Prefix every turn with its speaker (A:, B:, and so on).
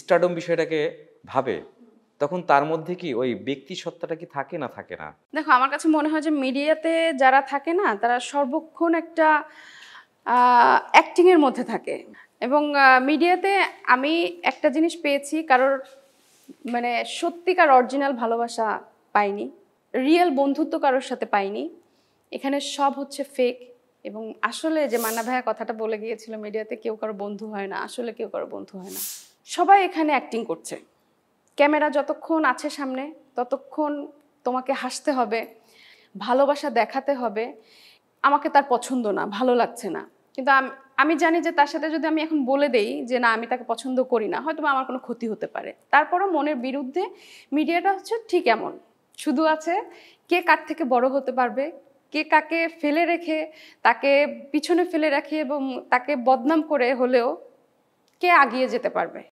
A: Stardom বিষয়টাকে ভাবে, তখন তার মধ্যে কি ওই ব্যক্তি সত্তাটা কি থাকে না থাকে না?
B: দেখো, আমার কাছে মনে হয় যে মিডিয়াতে যারা থাকে না তারা সর্বক্ষণ একটা অ্যাক্টিংয়ের মধ্যে থাকে। এবং মিডিয়াতে আমি একটা জিনিস পেয়েছি, কারোর মানে সত্যিকার অরিজিনাল ভালোবাসা পাইনি, রিয়েল বন্ধুত্ব কারোর সাথে পাইনি। এখানে সব হচ্ছে ফেক। এবং আসলে যে মান্না ভাইয়া কথাটা বলে গিয়েছিল, মিডিয়াতে কেউ কারো বন্ধু হয় না, আসলে কেউ কারো বন্ধু হয় না। সবাই এখানে অ্যাক্টিং করছে। ক্যামেরা যতক্ষণ আছে সামনে ততক্ষণ তোমাকে হাসতে হবে, ভালোবাসা দেখাতে হবে। আমাকে তার পছন্দ না, ভালো লাগছে না, কিন্তু আমি জানি যে তার সাথে যদি আমি এখন বলে দেই যে না আমি তাকে পছন্দ করি না, হয়তো আমার কোনো ক্ষতি হতে পারে। তারপরও মনের বিরুদ্ধে মিডিয়াটা হচ্ছে ঠিক এমন, শুধু আছে কে কার থেকে বড় হতে পারবে, কে কাকে ফেলে রেখে, তাকে পিছনে ফেলে রাখে এবং তাকে বদনাম করে হলেও কে আগিয়ে যেতে পারবে।